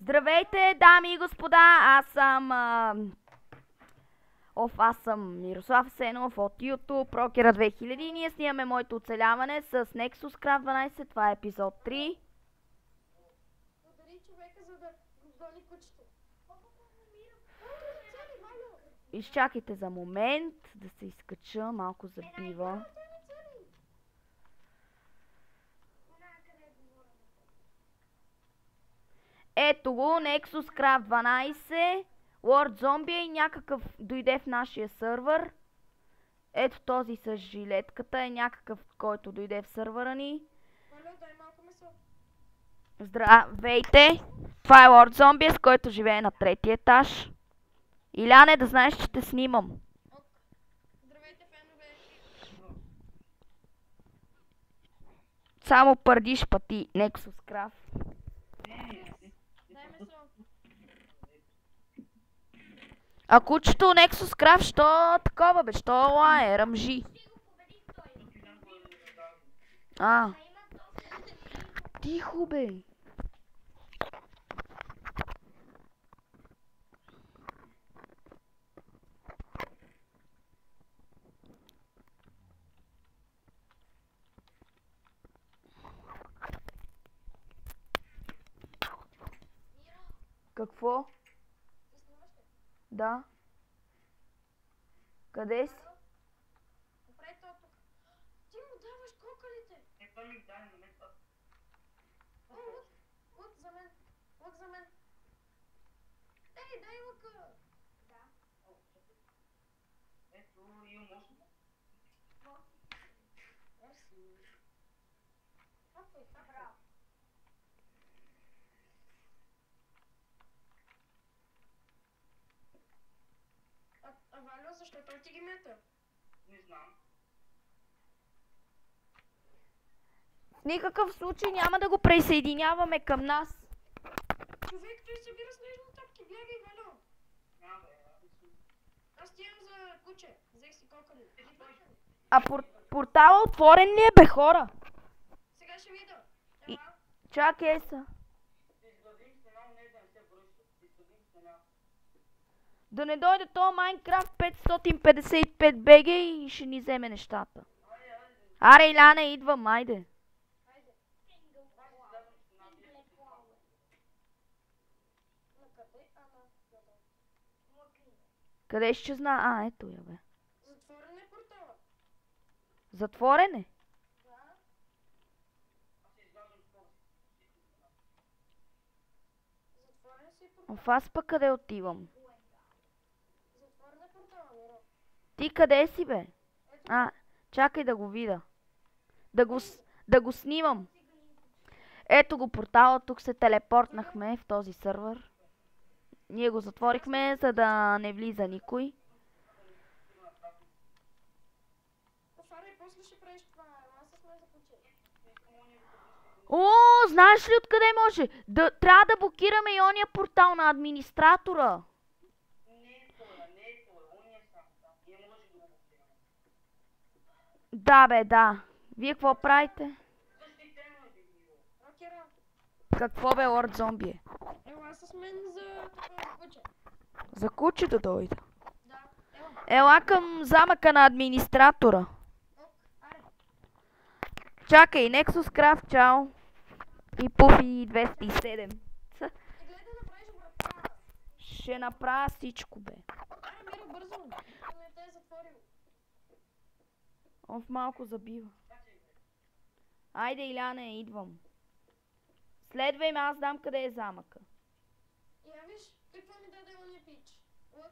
Здравейте, дами и господа, аз съм Мирослав Асенов от YouTube, Рокера 2000 и ние снимаме моето оцеляване с Nexus Craft 12, това е епизод 3. Удари човека, за да гони кучето. Изчакайте за момент да се изкача, малко забива. Ето го, Nexus Craft 12, Lord Zombie и някакъв дойде в нашия сървър. Ето този с жилетката е някакъв, който дойде в сървъра ни. Дай малко месо. Здравейте! Това е Lord Zombie, с който живее на третия етаж. Иляне, да знаеш, че те снимам. Здравейте, фенове. Само пърдиш пъти Nexus Craft. Дай месо. А кучето Nexus Craft, що такова бе, що лае, ръмжи? Тихо бе. Какво? Да. Къде си? Опрей то тук. Ти му даваш кокалите. Лък за мен. Лък за мен. Ей, дай лъка. Да. Ето, имам още. Мерси. Хапай, хапай. Валю, защо той ти ги мета? Не знам. В никакъв случай няма да го присъединяваме към нас. Човек, той събира снежни топки. Бягай, Валю. Няма бе. Аз ти имам за куче. Взех си кокали. А портала отворен ли е, бе, хора? Сега ще видя. И- Ела. Чакай са. Изгладим стена, не да не се връща. Изгладим стена. Да не дойде то Майнкрафт 555 БГ и ще ни вземе нещата. Аре, Иляне, идвам, айде. Хайде. На къде? Къде ще зна? Ето я, бе. Затворен е портала. Затворен е? Да. Затворен си портала. Аз пък къде отивам? Затворен е портала, Миро. Ти къде си, бе? Ето. Чакай да го видя. Да го снимам. Ето го портала, тук се телепортнахме в този сървър. Ние го затворихме, за да не влиза никой. Офарай, после ще правиш това. Аз с мен за куче. О, знаеш ли откъде може? Трябва да блокираме и ония портал на администратора. Не е това, он е сам там. Не може да го блокираме. Да, бе, да. Вие какво правите? Защитено е, Миро. Рокера. Какво бе, Лорд Зомби? Ела с мен за това куче. За куче да дойда. Да. Ела. Ела към замъка на администратора. Ок. Аре. Чакай, Nexus Craft, чао. И Пуфи 207. Гледай да направиш врата. Ще направя всичко, бе. Аре, Миро, бързо. Не те е затворил. Он в малко забива. Айде, Иляне, идвам. Следвай ме, аз дам къде е замъка. Я виж, какво ми даде ония пич. Лък.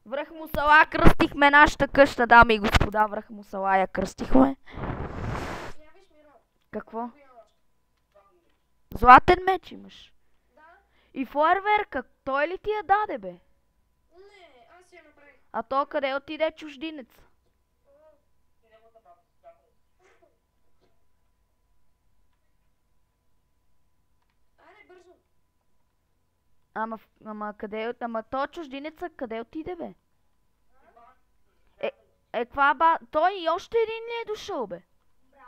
Връх Мусала кръстихме нашата къща, дами и господа. Връх Мусала я кръстихме. Я виж, Миро. Какво? Коя още? Златен меч имаш. Да. И фойерверка, той ли ти я даде, бе? Не, аз я направих. А то къде отиде чуждинец? Аре, бързо. Ама къде, ама то чуждинеца къде отиде, бе? Каква ба... Той и още един ли е дошъл, бе? Да,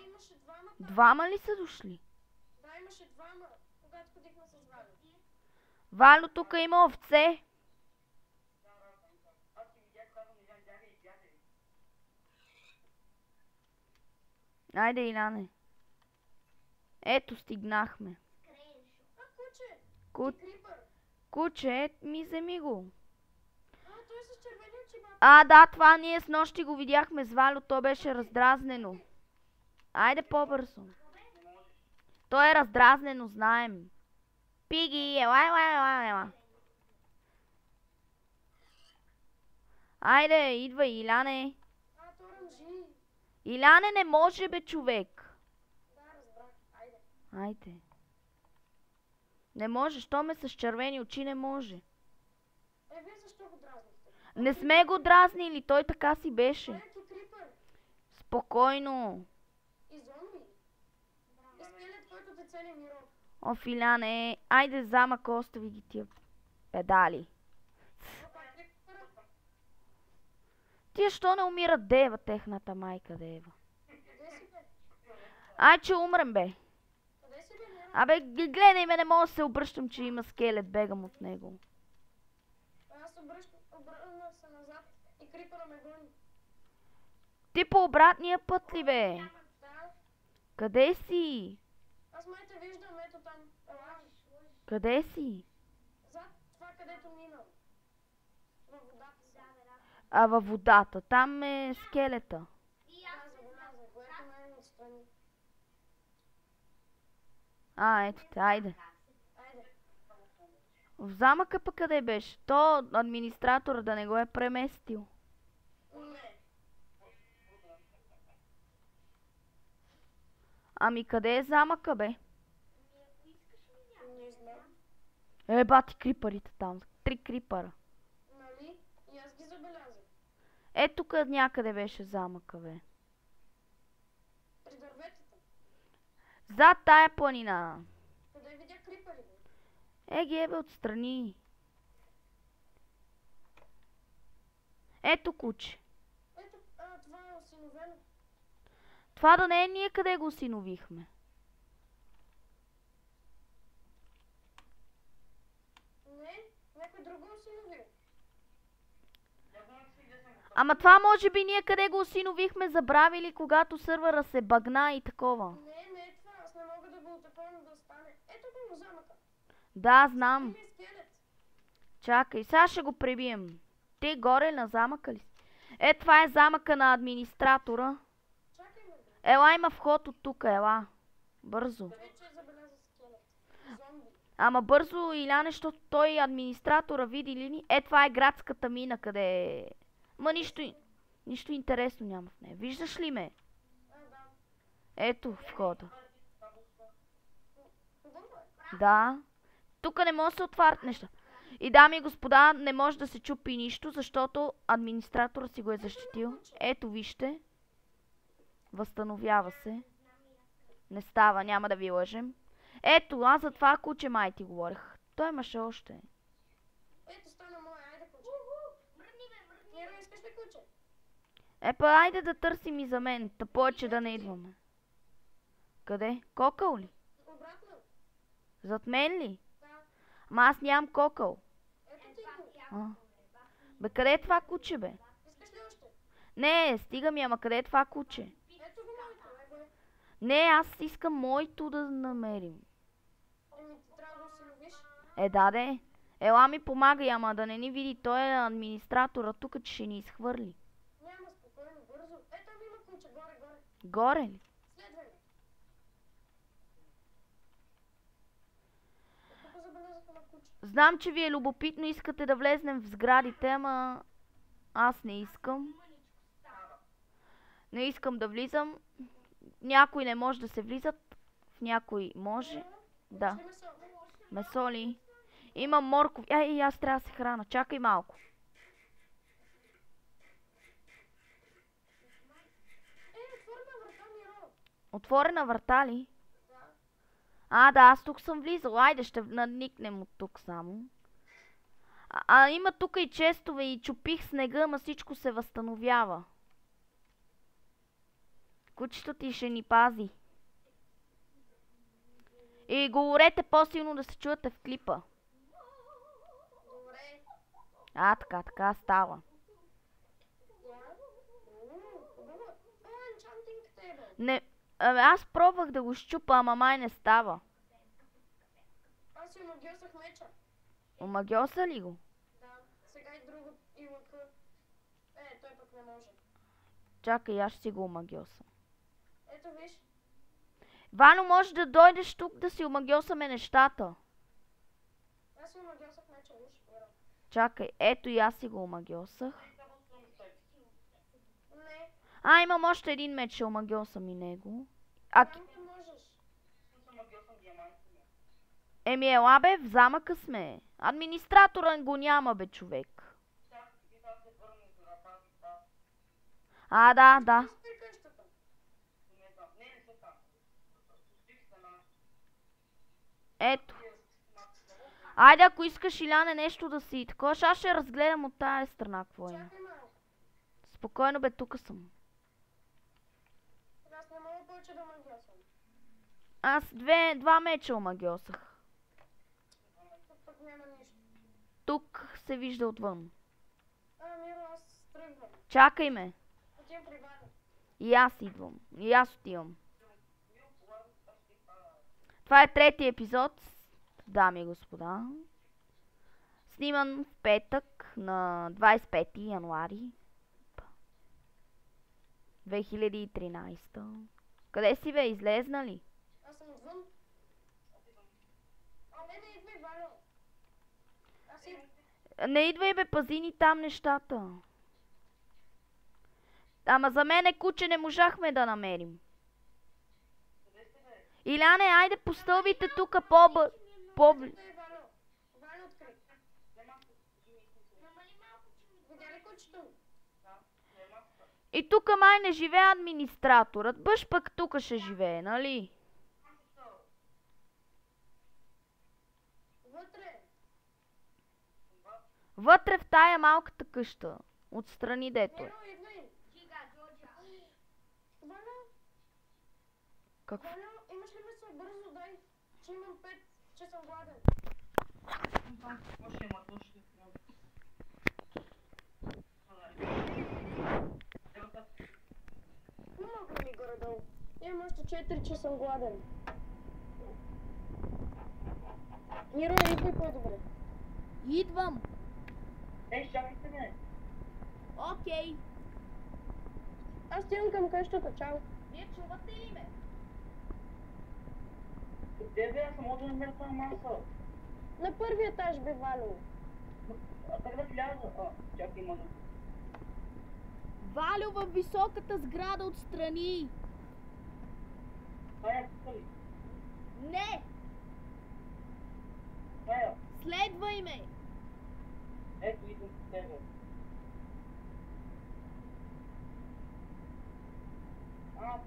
имаше двама. Двама ли са дошли? Да, имаше двама, когато ходихме с Валя. Вало, тук има овце. Аз си видях само не знам, бяха избягали. Айде, Иляне. Ето, стигнахме. А, куче! Ку... Крипър! Куче, ми вземи го. А, той е с червени очи, баба. А, да, това ние с нощи го видяхме с Вало, то беше раздразнено. Айде по-бързо. То е раздразнено, знаем. Пиги, ела. Айде, идвай, Иляне. А, то ръмжи. Иляне, не може, бе, човек. Да, разбрах. Айде. Айде. Не може, що ме с червени очи не може. Вие защо го дразнихте? Не сме го дразнили, той така си беше. Той е крипър. Спокойно. И зомби. И скелет, който те цели миро. О, Иляне, айде замък, остави ги тия педали. Опа, крипър. Тия що не умират, дева, техната майка, дева. Къде си, бе? Ай, че умрем, бе. Къде си, бе, Миро? Абе, гледай ме, не мога да се обръщам, че има скелет, бегам от него. Аз обърнах се назад и крипъра ме гони. Ти по обратния път ли, бе? Да, Къде си? аз май те виждам, ето там. Ела, Къде си? зад това, където минал. Във водата са. А във водата, там е скелета. Да, забелязах го, ето мен отстрани. А, ето те, айде. Айде. В замъка пък къде беше? То администратора да не го е преместил. Не. Ами къде е замъка, бе? Не знам. Бати крипарите там. 3 крипара. Нали? И аз ги забелязах. Е, тук някъде беше замъка, бе. При дърветата. Зад тая планина. Къде видя крипари, бе? Ги е, бе, отстрани. Ето куче. Ето, това е осиновено. Това да не е ние къде го осиновихме. Не, някой друг го осиновил. Ама това може би ние къде го осиновихме, забравили, когато сървъра се багна и такова. Не е това, аз не мога да го отъпълня да стане. Ето го в замъка. Да, знам. Има скелет. Чакай, сега ще го пребием. Ти горе на замъка ли си? Това е замъка на администратора. Чакай ме, бе. Ела, има вход от тук, ела. Бързо. Вече забеляза скелет. Зомби. Ама бързо, Иляне, защото той администратора види ли ни? Това е градската мина, къде е. Ма нищо интересно няма в нея. Виждаш ли ме? Да. Ето входа. Хубаво е. Да. Тук не може да се отварят неща. И дами и господа, не може да се чупи нищо, защото администратора си го е защитил. Ето вижте. Възстановява се. Не става, няма да ви лъжем. Ето, аз за това куче май ти говорих. Той имаше още. Ето стана моя, айде куче. Миро, искаш ли куче? Айде да търсим и за мен, та повече да не идваме. Къде? Кокъл ли? Обратно. Зад мен ли? Да. Ама аз нямам кокъл. Ето ти го. А. Бе, къде е това куче, бе? Искаш ли още? Не, стига ми, ама къде е това куче? Ето го моето, его е. Не, аз искам моето да намерим. Еми, ти трябва да осиновиш. Да. Ела ми помагай, ама да не ни види, той е администратора тук, че ще ни изхвърли. Няма, спокойно, бързо. Ето ми има куче, горе. Горе ли? Следвай ме. Тук забелязах на куче. Знам, че ви е любопитно, искате да влезнем в сградите, ама аз не искам. Не искам да влизам. Някой не може да се влизат, в някой може. Да. Ще ме се Месо ли? Имам морков. И аз трябва да се храна. Чакай малко. отворена врата, Миро. Отворена врата ли? Да. Да, аз тук съм влизал. Айде, ще надникнем от тук само. Има тук и честове и чупих снега, ама всичко се възстановява. Кучето ти ще ни пази. И говорете по-силно да се чуете в клипа. Така става. Хубаво. Енчантинг тейбъл. Не, аз пробвах да го щупа, ама май не става. Аз си омагьосах меча. Омагьоса ли го? Да. Сега и друго и лъка. Той пък не може. Чакай, аз ще си го омагьоса. Ето виж. Вано, може да дойдеш тук да си омагьосаме нещата. Аз си омагьосах меча, виж. Чакай, ето и аз си го омагьосах. Не. Имам още един меч, ще омагьосам и него. Там не можеш. Ела бе, в замъка сме. Администратора го няма бе, човек. Да. Спи къщата. Ето. Айде, ако искаш, Иляне, нещо да си такова, аз ще разгледам от тая страна какво има. Чакай малко. Спокойно бе, тук съм. Аз не мога повече да омагьосам. Аз два меча омагьосах. Тук пък няма нищо. Тук се вижда отвън. Миро, аз тръгвам. Чакай ме. Отивам при Ваня. И аз идвам. И аз отивам. Това е третия епизод, дами и господа. Сниман в петък на 25 януари 2013. Къде си бе? Излезна ли? Аз съм отвън. Не идвай, Ваня. Аз идвам. Не идвай бе, пази ни там нещата. Ама за мене куче не можахме да намерим. Иляне, айде по стълбите тука по-бързо. Ваня откри. Видя ли кучето? И тука май не живее администраторът. Бъж пък тука ще живее, нали? Вътре. Вътре в тая малката къща. Отстрани дето е. Миро, идвай. Ваня, Какво? Ваня, имаш ли месо бързо дай, че имам 5, че съм гладен. Помогна ми горе-долу. Имам още 4, че съм гладен. Миро, идвай по-добре. Идвам. Чакайте ме. Окей. Аз стигам към къщата, чао. Вие чувате ли ме? Къде бе? Аз мога да намеря тази маса. На първия етаж бе, Валю. Как да вляза? Чакай, има. Валю във високата сграда отстрани. Тая, тук ли? Не! Тая. Следвай ме! Ето, идвам с тебе.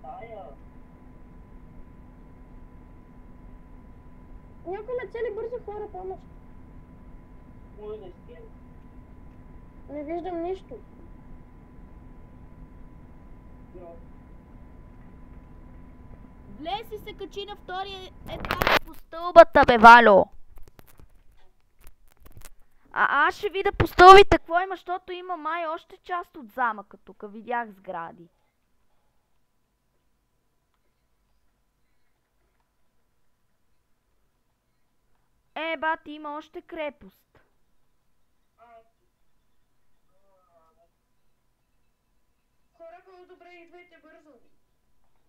Тая. Някой ме цели бързо хора, помощ. Може да изтия. Не виждам нищо. Влез и се качи на втория етаж по стълбата, бе, Валю. Аз ще видя по стълбите какво има, защото има май още част от замъка тук. Видях сгради. Бати, има още крепост. Хора, по-добре идвайте бързо.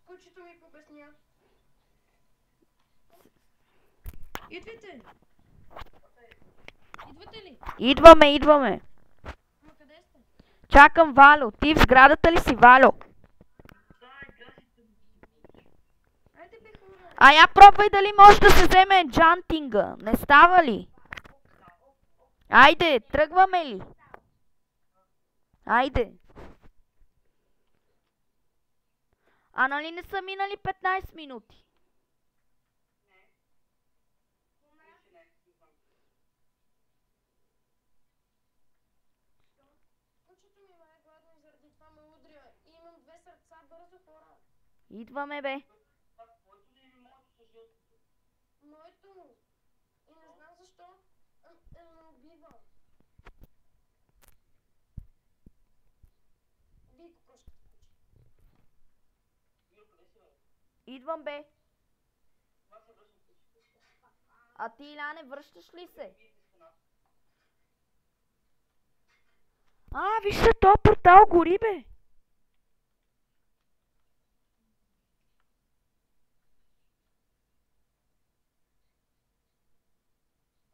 Кучето ми побесня. Идвайте! Идвате ли? Идваме. Ма къде сте? Чакам Валю. Ти в сградата ли си, Валю? Айде бе, хора. Я пробвай дали може да се вземе енчантинга. Не става ли? Айде, тръгваме ли? Айде. Нали не са минали 15 минути? Кучето ми ме е гладно и заради това ме удря. И имам 2 сърца, бързо хора. Идваме, бе. Моето. И не знам защо. Ме убива. Идвам, бе. Аз се връщам всички. А ти, Иляне, връщаш ли се? Вижте, то портал гори, бе.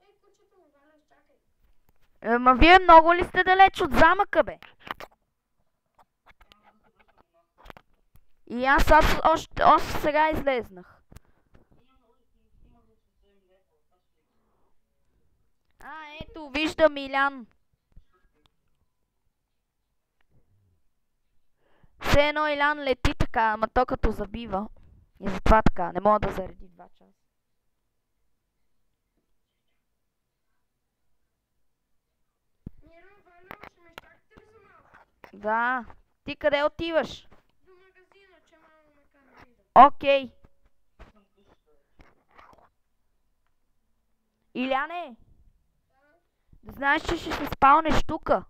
Ей, кучето ми, Валя, чакай. Ма вие много ли сте далеч от замъка, бе? И аз още сега излезнах. Ето, виждам Илян. Все едно Илян лети така, ама то като забива. И затова така, не мога да зареди 2 часа. Мира, Валя, ще ме изчакате ли за малко? Да. Ти къде отиваш? До магазина, че малко ме кара да ида. Окей. Иляне, да знаеш, че ще се спалнеш тука.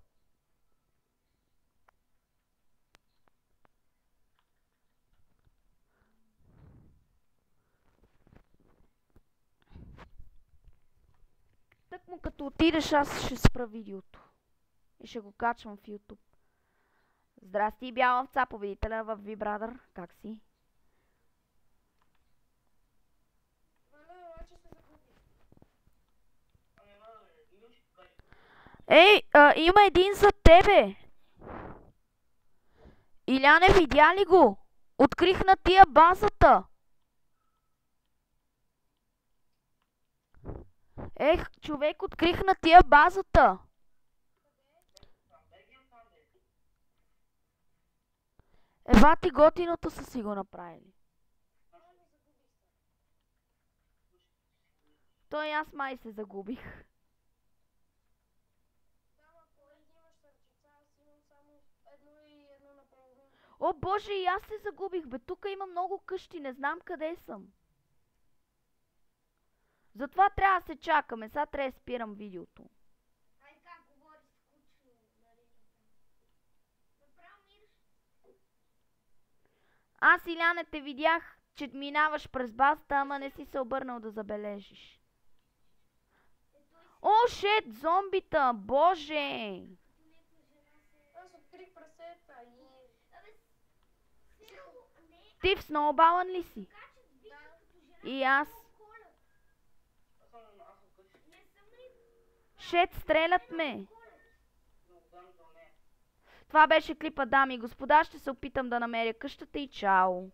Тъкмо като отидеш, аз ще спра видеото. И ще го качвам в YouTube. Здрасти, бяла овца, победителя в V-Brother. Как си? Валя, обаче се загуби. Ей, има един за тебе. Иляне, видя ли го? Открих на тия базата. Човек, открих на тия базата. Ева ти готиното са си го направили. Той аз май се загубих. Да, ма поне да имаш сърчица, аз имам само едно и едно наполовина. О боже, и аз се загубих, бе. Тук има много къщи, не знам къде съм. Затова трябва да се чакаме. Сега трябва да спирам видеото. Ай, как говори скучно, нали? Направо мириш. Аз, Иляне, те видях, че минаваш през базата, ама не си се обърнал да забележиш. О, шет, зомбита, боже! Аз открих прасета и... Ти в сноубалън ли си? Да. И аз. Шет, стрелят ме. Това беше клипа, дами и господа. Ще се опитам да намеря къщата и чао.